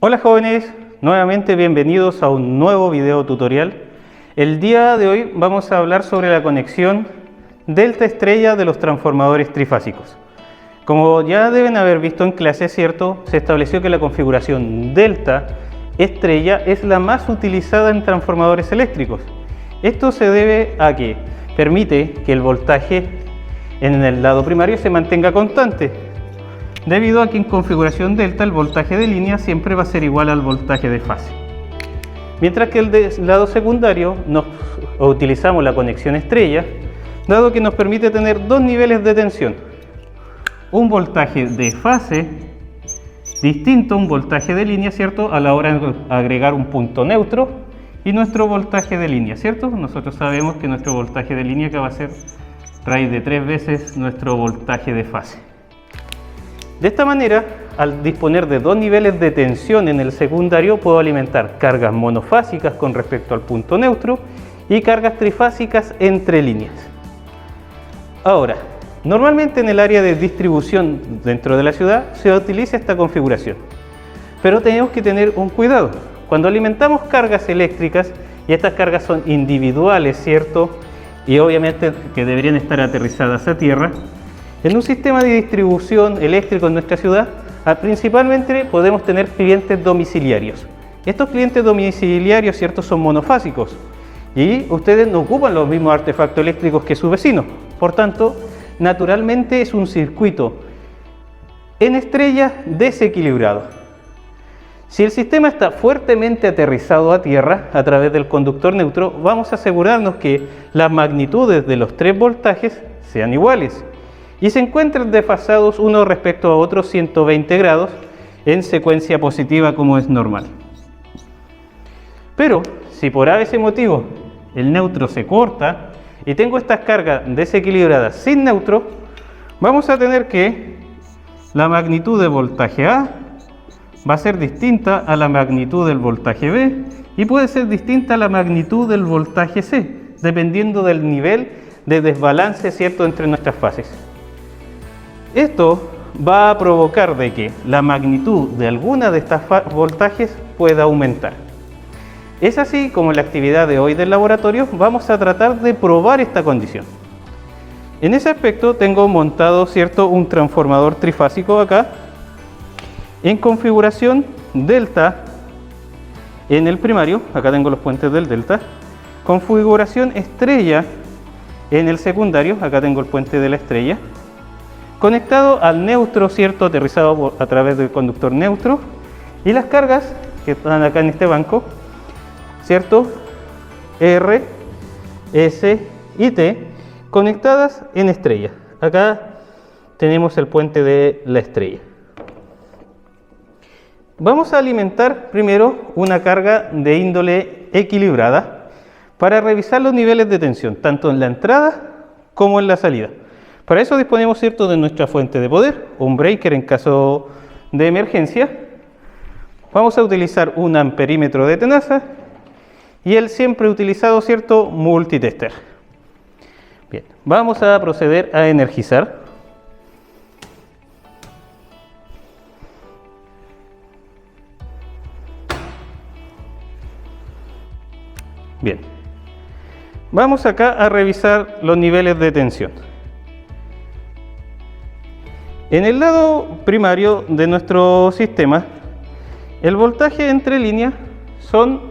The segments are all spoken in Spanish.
Hola jóvenes, nuevamente bienvenidos a un nuevo video tutorial. El día de hoy vamos a hablar sobre la conexión delta estrella de los transformadores trifásicos. Como ya deben haber visto en clase, ¿cierto? Se estableció que la configuración delta estrella es la más utilizada en transformadores eléctricos. Esto se debe a que permite que el voltaje en el lado primario se mantenga constante, debido a que en configuración delta el voltaje de línea siempre va a ser igual al voltaje de fase. Mientras que el del lado secundario utilizamos la conexión estrella, dado que nos permite tener dos niveles de tensión. Un voltaje de fase distinto a un voltaje de línea, ¿cierto? A la hora de agregar un punto neutro, y nuestro voltaje de línea, ¿cierto? Nosotros sabemos que nuestro voltaje de línea que va a ser raíz de 3 veces nuestro voltaje de fase. De esta manera, al disponer de dos niveles de tensión en el secundario, puedo alimentar cargas monofásicas con respecto al punto neutro y cargas trifásicas entre líneas. Ahora, normalmente en el área de distribución dentro de la ciudad se utiliza esta configuración, pero tenemos que tener un cuidado. Cuando alimentamos cargas eléctricas, y estas cargas son individuales, ¿cierto? Y obviamente que deberían estar aterrizadas a tierra, en un sistema de distribución eléctrico en nuestra ciudad, principalmente podemos tener clientes domiciliarios. Estos clientes domiciliarios, ¿cierto?, son monofásicos y ustedes no ocupan los mismos artefactos eléctricos que sus vecinos. Por tanto, naturalmente es un circuito en estrella desequilibrado. Si el sistema está fuertemente aterrizado a tierra a través del conductor neutro, vamos a asegurarnos que las magnitudes de los tres voltajes sean iguales y se encuentran desfasados uno respecto a otro 120 grados en secuencia positiva, como es normal. Pero si por ese motivo el neutro se corta y tengo estas cargas desequilibradas sin neutro, vamos a tener que la magnitud de voltaje A va a ser distinta a la magnitud del voltaje B y puede ser distinta a la magnitud del voltaje C, dependiendo del nivel de desbalance, ¿cierto?, entre nuestras fases. Esto va a provocar de que la magnitud de alguna de estas voltajes pueda aumentar. Es así como en la actividad de hoy del laboratorio vamos a tratar de probar esta condición. En ese aspecto tengo montado, ¿cierto?, un transformador trifásico acá en configuración delta en el primario, acá tengo los puentes del delta, configuración estrella en el secundario, acá tengo el puente de la estrella, conectado al neutro, ¿cierto?, aterrizado a través del conductor neutro, y las cargas que están acá en este banco, ¿cierto?, R, S y T, conectadas en estrella. Acá tenemos el puente de la estrella. Vamos a alimentar primero una carga de índole equilibrada para revisar los niveles de tensión, tanto en la entrada como en la salida. Para eso disponemos, ¿cierto?, de nuestra fuente de poder, un breaker en caso de emergencia. Vamos a utilizar un amperímetro de tenaza y el siempre utilizado, ¿cierto?, multitester. Bien, vamos a proceder a energizar. Bien, vamos acá a revisar los niveles de tensión. En el lado primario de nuestro sistema, el voltaje entre líneas son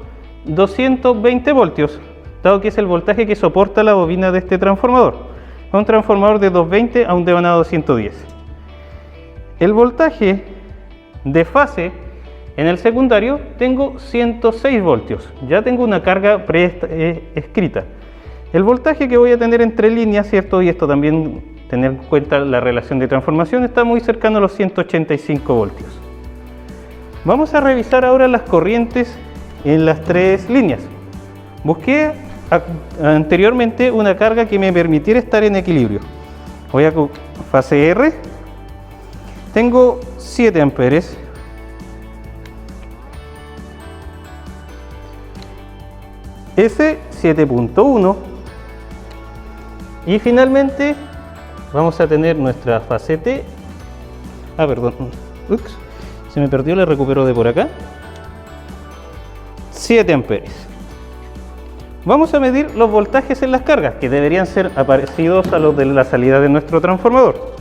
220 voltios, dado que es el voltaje que soporta la bobina de este transformador. Es un transformador de 220 a un devanado 210. El voltaje de fase en el secundario tengo 106 voltios, ya tengo una carga preescrita. El voltaje que voy a tener entre líneas, ¿cierto?, y esto también tener en cuenta la relación de transformación, está muy cercano a los 185 voltios. Vamos a revisar ahora las corrientes en las tres líneas. Busqué anteriormente una carga que me permitiera estar en equilibrio. Voy a fase R, tengo 7 amperes. S 7.1 y finalmente vamos a tener nuestra fase T. Perdón, se me perdió, la recupero de por acá. 7 amperes. Vamos a medir los voltajes en las cargas, que deberían ser parecidos a los de la salida de nuestro transformador.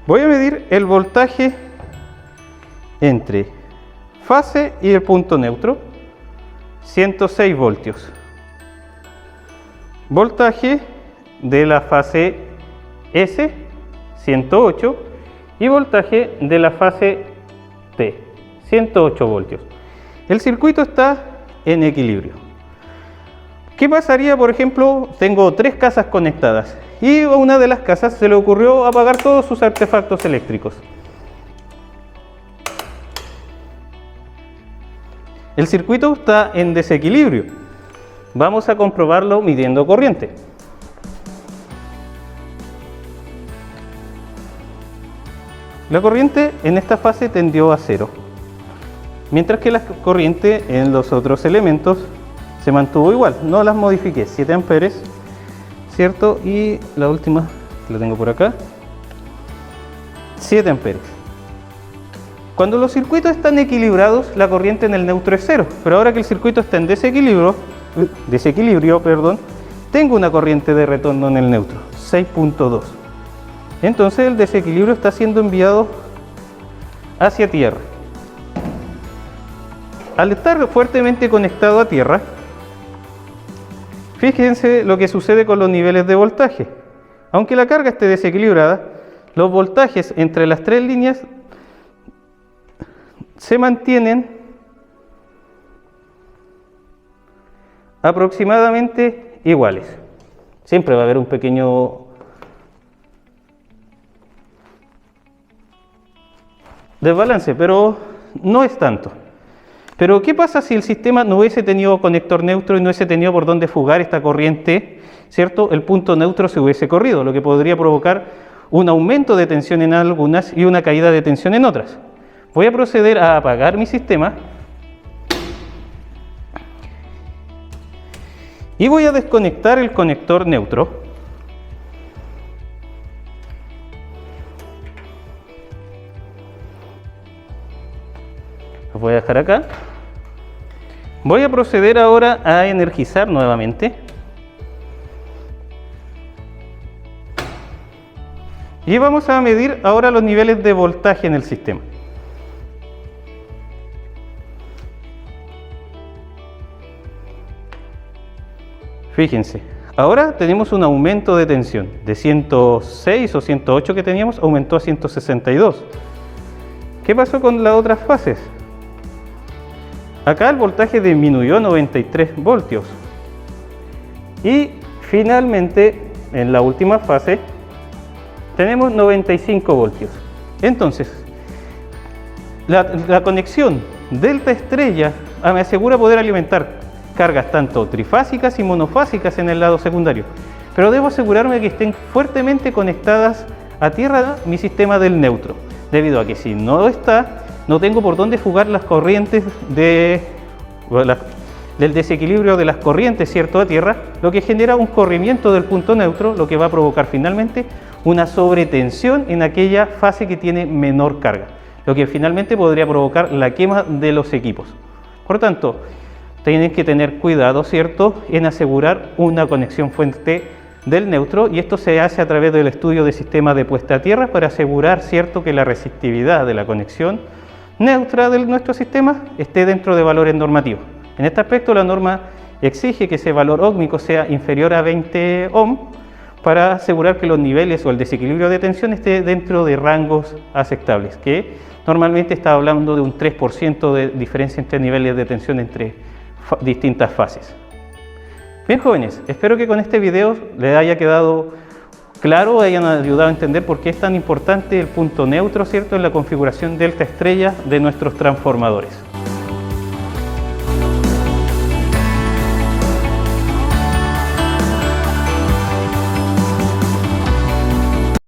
Voy a medir el voltaje entre fase y el punto neutro, 106 voltios. Voltaje de la fase S, 108, y voltaje de la fase T, 108 voltios. El circuito está en equilibrio. ¿Qué pasaría, por ejemplo, tengo 3 casas conectadas y a una de las casas se le ocurrió apagar todos sus artefactos eléctricos? El circuito está en desequilibrio. Vamos a comprobarlo midiendo corriente. La corriente en esta fase tendió a 0, mientras que la corriente en los otros elementos se mantuvo igual, no las modifiqué, 7 amperes, ¿cierto? Y la última, la tengo por acá, 7 amperes. Cuando los circuitos están equilibrados, la corriente en el neutro es 0, pero ahora que el circuito está en desequilibrio, tengo una corriente de retorno en el neutro, 6.2. Entonces el desequilibrio está siendo enviado hacia tierra. Al estar fuertemente conectado a tierra, fíjense lo que sucede con los niveles de voltaje. Aunque la carga esté desequilibrada, los voltajes entre las 3 líneas se mantienen aproximadamente iguales. Siempre va a haber un pequeño desbalance, pero no es tanto. Pero ¿qué pasa si el sistema no hubiese tenido conector neutro y no hubiese tenido por dónde fugar esta corriente, ¿cierto? El punto neutro se hubiese corrido, lo que podría provocar un aumento de tensión en algunas y una caída de tensión en otras. Voy a proceder a apagar mi sistema y voy a desconectar el conector neutro. Lo voy a dejar acá. Voy a proceder ahora a energizar nuevamente. Y vamos a medir ahora los niveles de voltaje en el sistema. Fíjense, ahora tenemos un aumento de tensión. De 106 o 108 que teníamos, aumentó a 162. ¿Qué pasó con las otras fases? Acá el voltaje disminuyó a 93 voltios. Y finalmente, en la última fase, tenemos 95 voltios. Entonces, la conexión delta estrella me asegura poder alimentar cargas tanto trifásicas y monofásicas en el lado secundario. Pero debo asegurarme que estén fuertemente conectadas a tierra mi sistema del neutro, debido a que si no está, no tengo por dónde fugar las corrientes del desequilibrio de las corrientes, ¿cierto?, a tierra, lo que genera un corrimiento del punto neutro, lo que va a provocar finalmente una sobretensión en aquella fase que tiene menor carga, lo que finalmente podría provocar la quema de los equipos. Por tanto, tienen que tener cuidado, ¿cierto?, en asegurar una conexión fuente del neutro, y esto se hace a través del estudio de sistema de puesta a tierra para asegurar, ¿cierto?, que la resistividad de la conexión neutra de nuestro sistema esté dentro de valores normativos. En este aspecto, la norma exige que ese valor óhmico sea inferior a 20 ohm para asegurar que los niveles o el desequilibrio de tensión esté dentro de rangos aceptables, que normalmente está hablando de un 3% de diferencia entre niveles de tensión entre distintas fases. Bien, jóvenes, espero que con este video les haya quedado claro, hayan ayudado a entender por qué es tan importante el punto neutro, ¿cierto?, en la configuración delta estrella de nuestros transformadores.